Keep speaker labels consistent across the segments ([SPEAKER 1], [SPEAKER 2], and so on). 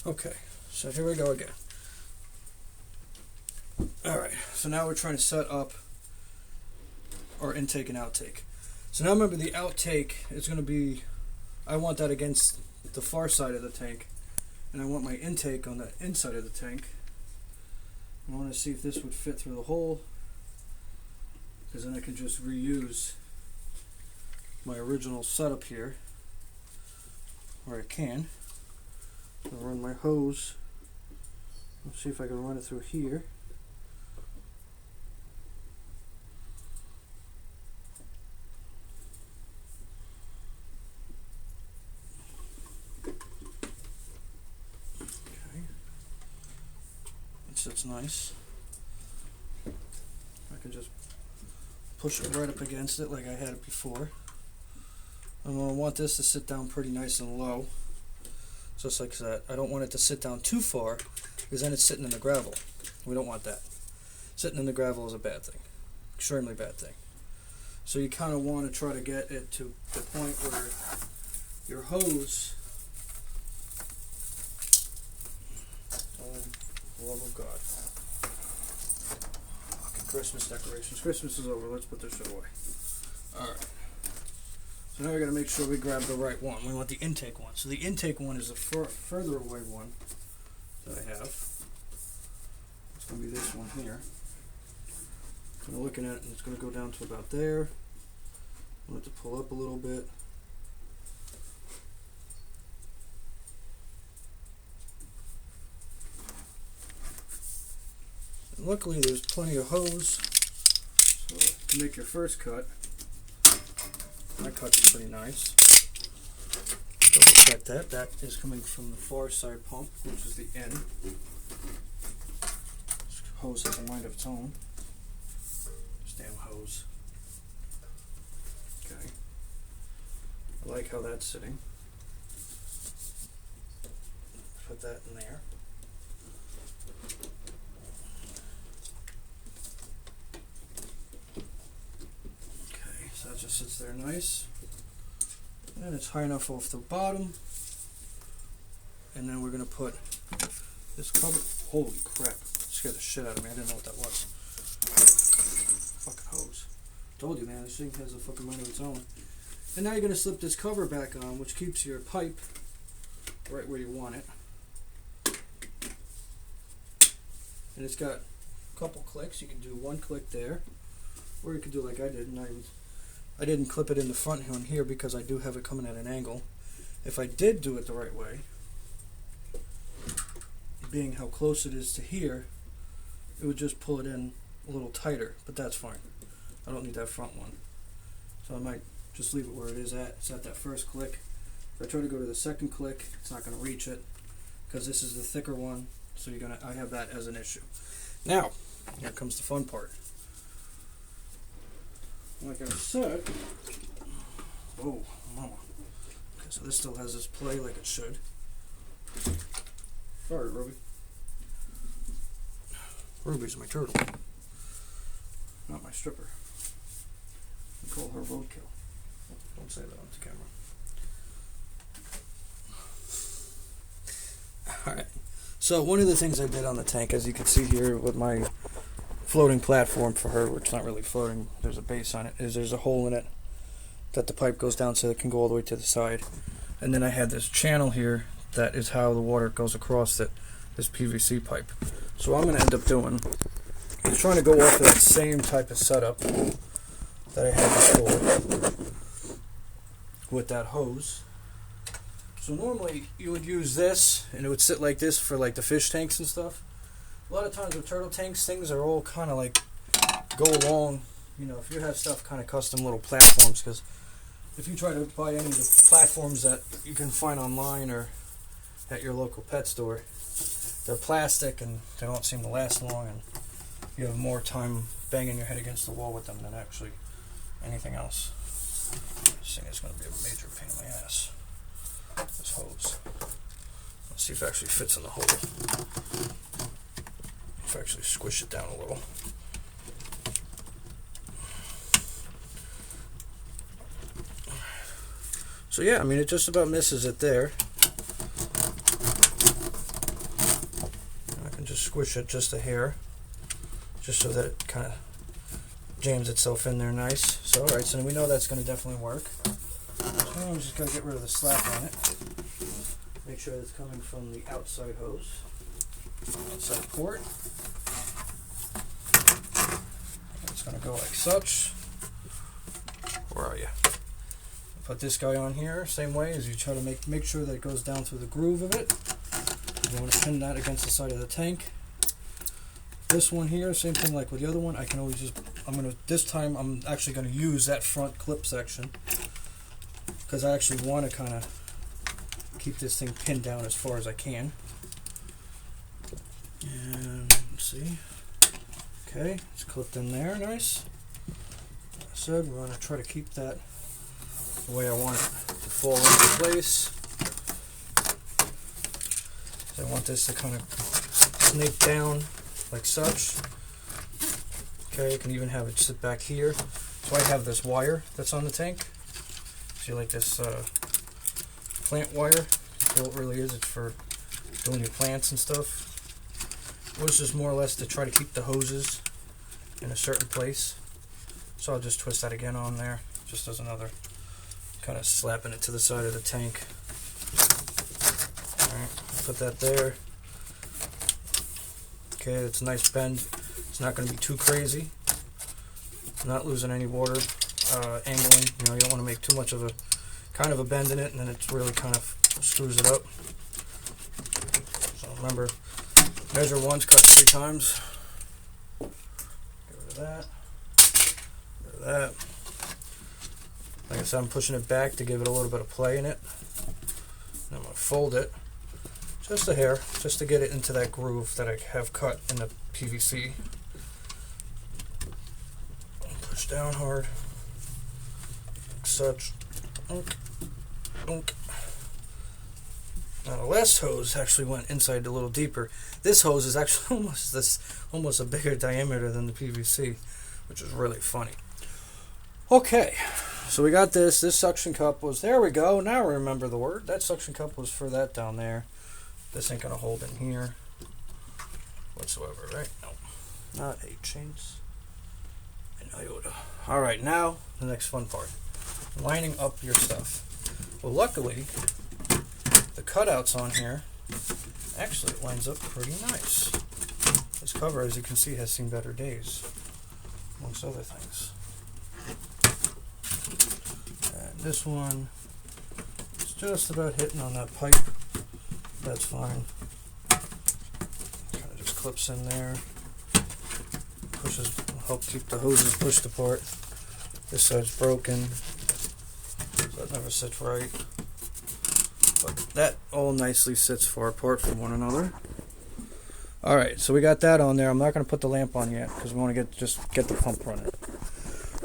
[SPEAKER 1] Okay, so here we go again. Alright, so now we're trying to set up our intake and outtake. So now remember, the outtake is going to be, I want that against the far side of the tank, and I want my intake on the inside of the tank. I want to see if this would fit through the hole, because then I can just reuse my original setup here, where I can. I'll run my hose. Let's see if I can run it through here. Okay. That sits nice. I can just push it right up against it like I had it before. I'm going to want this to sit down pretty nice and low. Just like that. I don't want it to sit down too far, because then it's sitting in the gravel. We don't want that. Sitting in the gravel is a bad thing. Extremely bad thing. So you kind of want to try to get it to the point where your hose, oh, for the love of God. Fucking Christmas decorations. Christmas is over. Let's put this shit away. Alright. So now we got to make sure we grab the right one. We want the intake one. So the intake one is the further away one that I have. It's going to be this one here. I'm looking at it, and it's going to go down to about there. I want it to pull up a little bit. And luckily there's plenty of hose. So to make your first cut, that cut's pretty nice. Double check that. That is coming from the far side pump, which is the end. This hose has a mind of its own. This damn hose. Okay. I like how that's sitting. Put that in there. So that just sits there nice, and it's high enough off the bottom. And then we're going to put this cover. Holy crap, it scared the shit out of me. I didn't know what that was. Fucking hose. Told you, man, this thing has a fucking mind of its own. And now you're going to slip this cover back on, which keeps your pipe right where you want it. And it's got a couple clicks. You can do one click there, or you can do like I did, and I didn't clip it in the front one here because I do have it coming at an angle. If I did do it the right way, being how close it is to here, it would just pull it in a little tighter, but that's fine. I don't need that front one. So I might just leave it where it is at. It's at that first click. If I try to go to the second click, it's not going to reach it because this is the thicker one, so I have that as an issue. Now, here comes the fun part. Like I said, oh, mama. Okay, so this still has this play like it should. Sorry, Ruby. Ruby's my turtle, not my stripper. We call her roadkill. Don't say that on the camera. Alright, so one of the things I did on the tank, as you can see here with my floating platform for her, which is not really floating, there's a base on it, is there's a hole in it that the pipe goes down so it can go all the way to the side. And then I had this channel here that is how the water goes across this PVC pipe. So what I'm going to end up doing is trying to go off of that same type of setup that I had before with that hose. So normally you would use this and it would sit like this for like the fish tanks and stuff. A lot of times with turtle tanks, things are all kind of like go along, you know, if you have stuff kind of custom little platforms, because if you try to buy any of the platforms that you can find online or at your local pet store, they're plastic and they don't seem to last long, and you have more time banging your head against the wall with them than actually anything else. This thing is going to be a major pain in my ass. This hose. Let's see if it actually fits in the hole. If I actually squish it down a little. So yeah, I mean, it just about misses it there. just squish it just a hair, just so that it kind of jams itself in there nice. So alright, so we know that's going to definitely work. So I'm just going to get rid of the slack on it. Make sure it's coming from the outside hose, outside port. It's going to go like such. Where are you? Put this guy on here, same way as you try to make sure that it goes down through the groove of it. You want to pin that against the side of the tank. This one here, same thing like with the other one. I can always just, this time I'm actually going to use that front clip section because I actually want to kind of keep this thing pinned down as far as I can. And let's see. Okay, it's clipped in there, nice. Like I said, we're going to try to keep that the way I want it to fall into place. I want this to kind of snake down like such. Okay, you can even have it sit back here. So I have this wire that's on the tank. See, like this plant wire. All it really is, it's for doing your plants and stuff. This is more or less to try to keep the hoses in a certain place. So I'll just twist that again on there, just as another kind of slapping it to the side of the tank. Alright, put that there. Okay, it's a nice bend. It's not going to be too crazy. Not losing any water, angling. You know, you don't want to make too much of a kind of a bend in it, and then it really kind of screws it up. So remember, measure once, cut 3 times. Get rid of that. Get rid of that. Like I said, I'm pushing it back to give it a little bit of play in it. And I'm going to fold it just a hair, just to get it into that groove that I have cut in the PVC. Push down hard, like such. Unk, unk. Now the last hose actually went inside a little deeper. This hose is actually almost a bigger diameter than the PVC, which is really funny. Okay, so we got this. This suction cup was, there we go, now I remember the word. That suction cup was for that down there. This ain't gonna hold in here whatsoever, right? No, not 8 chains. An iota. Alright, now the next fun part. Lining up your stuff. Well, luckily, the cutouts on here, actually it lines up pretty nice. This cover, as you can see, has seen better days, amongst other things. And this one is just about hitting on that pipe. That's fine. Kind of just clips in there. Pushes, help keep the hoses pushed apart. This side's broken, so that never sits right. But that all nicely sits far apart from one another. Alright, so we got that on there. I'm not going to put the lamp on yet because we want to just get the pump running.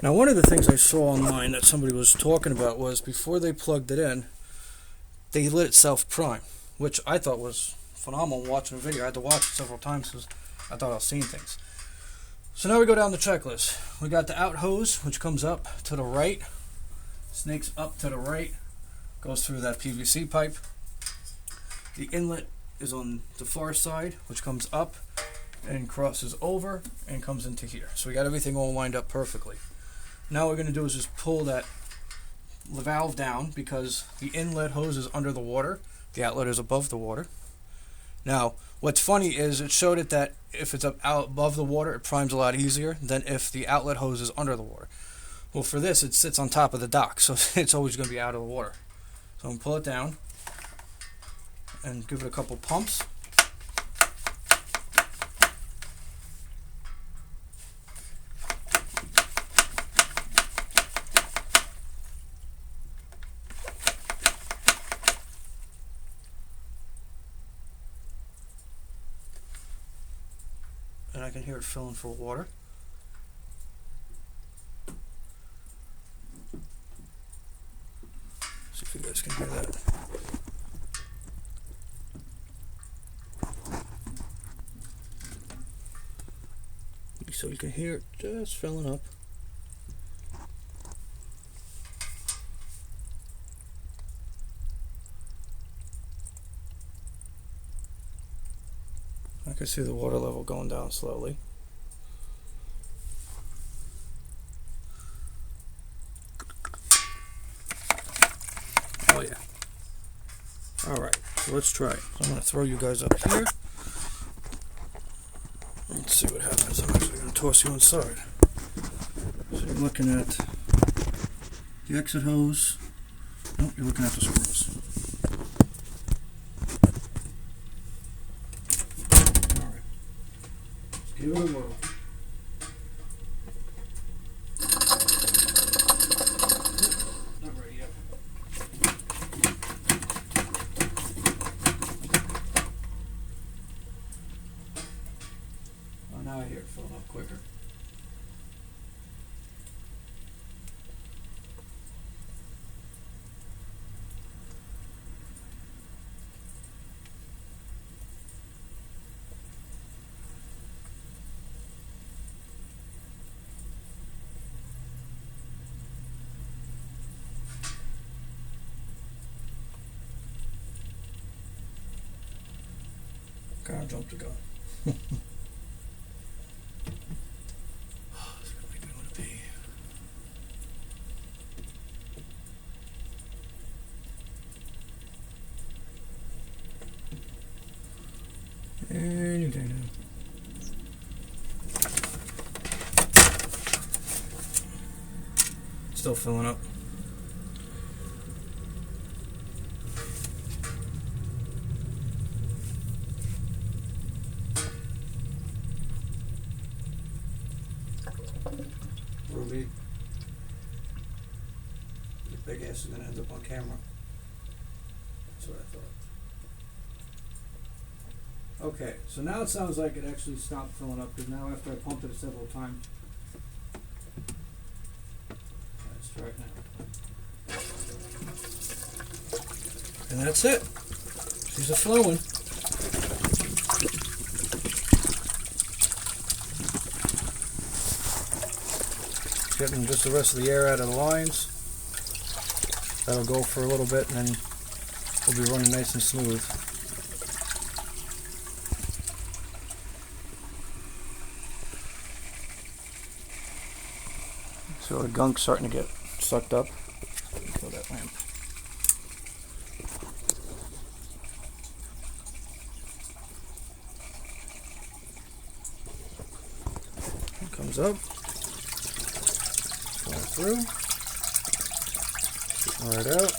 [SPEAKER 1] Now, one of the things I saw online that somebody was talking about was before they plugged it in, they let it self-prime, which I thought was phenomenal watching a video. I had to watch it several times because I thought I was seeing things. So now we go down the checklist. We got the out hose, which comes up to the right, snakes up to the right, goes through that PVC pipe. The inlet is on the far side, which comes up and crosses over and comes into here. So we got everything all lined up perfectly. Now what we're going to do is just pull that valve down because the inlet hose is under the water. The outlet is above the water. Now, what's funny is it showed it that if it's up out above the water, it primes a lot easier than if the outlet hose is under the water. Well, for this, it sits on top of the dock, so it's always going to be out of the water. So I'm going to pull it down and give it a couple pumps. And I can hear it filling full of water. See if you guys can hear that. So you can hear it just filling up. I can see the water level going down slowly. Oh yeah. Alright, so let's try it. So I'm going to throw you guys up here. Let's see what happens. I'm actually going to toss you inside. So you're looking at the exit hose. Nope, you're looking at the screws. Alright. Let's give it a whirl. Not ready yet. Oh, now I hear it filling up quicker. Kind of jumped the gun. It's gonna make me want to pee. Any day now. Still filling up. Ruby. Your big ass is gonna end up on camera. That's what I thought. Okay, so now it sounds like it actually stopped filling up because now after I pumped it several times. Let's try it now. And that's it. She's a flowing. Getting just the rest of the air out of the lines. That'll go for a little bit and then we'll be running nice and smooth. So the gunk's starting to get sucked up. Kill that lamp. It comes up. Through, right out.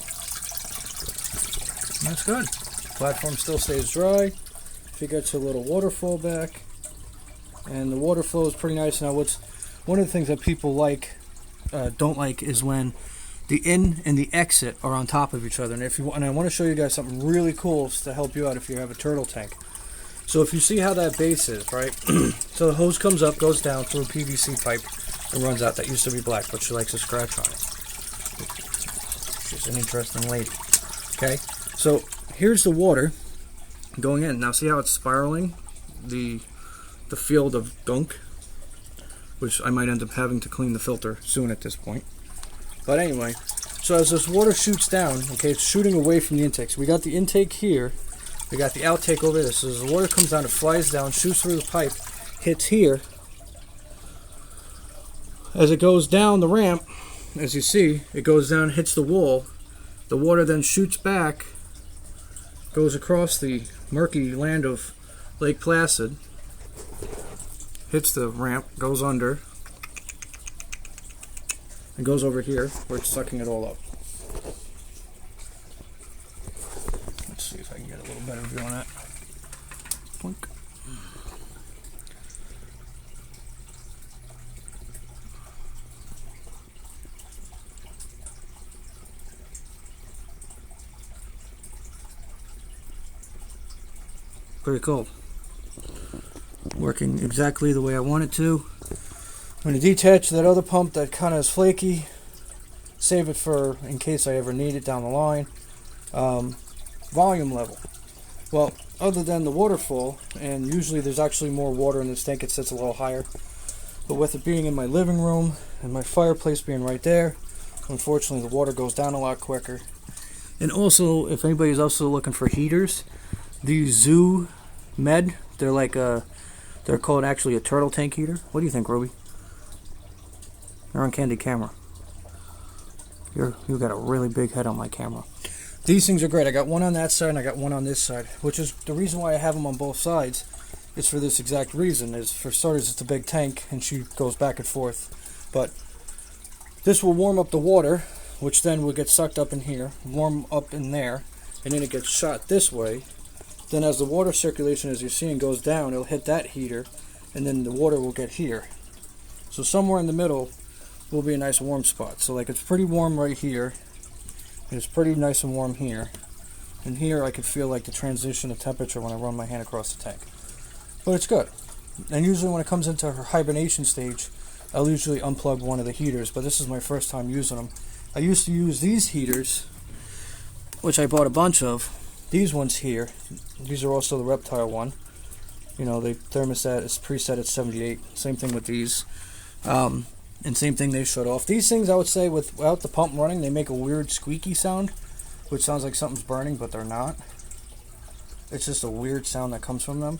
[SPEAKER 1] And that's good. Platform still stays dry. She gets a little waterfall back, and the water flow is pretty nice. Now, what's one of the things that people don't like is when the in and the exit are on top of each other. And I want to show you guys something really cool to help you out if you have a turtle tank. So if you see how that base is, right? So the hose comes up, goes down through a PVC pipe. It runs out. That used to be black, but she likes to scratch on it. She's an interesting lady. Okay, so here's the water going in. Now see how it's spiraling? The field of gunk, which I might end up having to clean the filter soon at this point. But anyway, so as this water shoots down, okay, it's shooting away from the intake. So we got the intake here. We got the outtake over there. So as the water comes down, it flies down, shoots through the pipe, hits here. As it goes down the ramp, as you see, it goes down, hits the wall. The water then shoots back, goes across the murky land of Lake Placid, hits the ramp, goes under, and goes over here where it's sucking it all up. Let's see if I can get a little better view on that. Boink. Pretty cool. Working exactly the way I want it to. I'm going to detach that other pump that kind of is flaky. Save it for in case I ever need it down the line. Volume level. Well, other than the waterfall, and usually there's actually more water in this tank, it sits a little higher. But with it being in my living room and my fireplace being right there, unfortunately the water goes down a lot quicker. And also, if anybody's also looking for heaters, the Zoo Med They're like they're called actually a turtle tank heater. What do you think, Ruby? They're on candid camera. You got a really big head on my camera. These things are great. I got one on that side and I got one on this side, which is the reason why I have them on both sides. Is for this exact reason. Is for starters, it's a big tank and she goes back and forth. But this will warm up the water, which then will get sucked up in here, warm up in there, and then it gets shot this way. Then as the water circulation, as you're seeing, goes down, it'll hit that heater, and then the water will get here. So somewhere in the middle will be a nice warm spot. So like it's pretty warm right here, and it's pretty nice and warm here. And here I can feel like the transition of temperature when I run my hand across the tank. But it's good. And usually when it comes into her hibernation stage, I'll usually unplug one of the heaters, but this is my first time using them. I used to use these heaters, which I bought a bunch of. These ones here, these are also the Reptile one. You know, the thermostat is preset at 78. Same thing with these. And same thing, they shut off. These things, I would say, without the pump running, they make a weird squeaky sound, which sounds like something's burning, but they're not. It's just a weird sound that comes from them.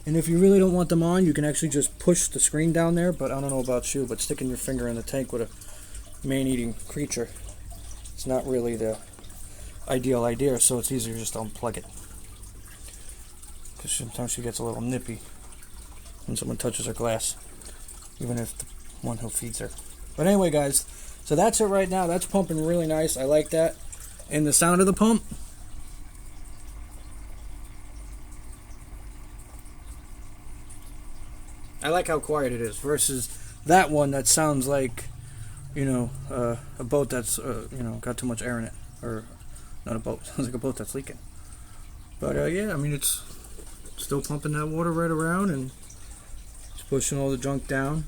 [SPEAKER 1] And if you really don't want them on, you can actually just push the screen down there, but I don't know about you, but sticking your finger in the tank with a man-eating creature, it's not really the ideal idea, so it's easier just to unplug it. Because sometimes she gets a little nippy when someone touches her glass, even if the one who feeds her. But anyway, guys, so that's it right now. That's pumping really nice. I like that. And the sound of the pump, I like how quiet it is versus that one that sounds like, you know, a boat that's, you know, got too much air in it. Or, not a boat. Sounds like a boat that's leaking. But, yeah, I mean, it's still pumping that water right around and it's pushing all the junk down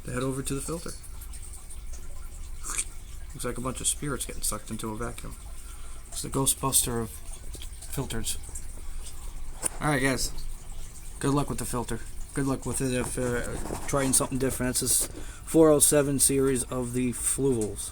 [SPEAKER 1] to head over to the filter. Looks like a bunch of spirits getting sucked into a vacuum. It's the Ghostbuster of filters. Alright, guys. Good luck with the filter. Good luck with it if trying something different. That's this 407 series of the Fluvals.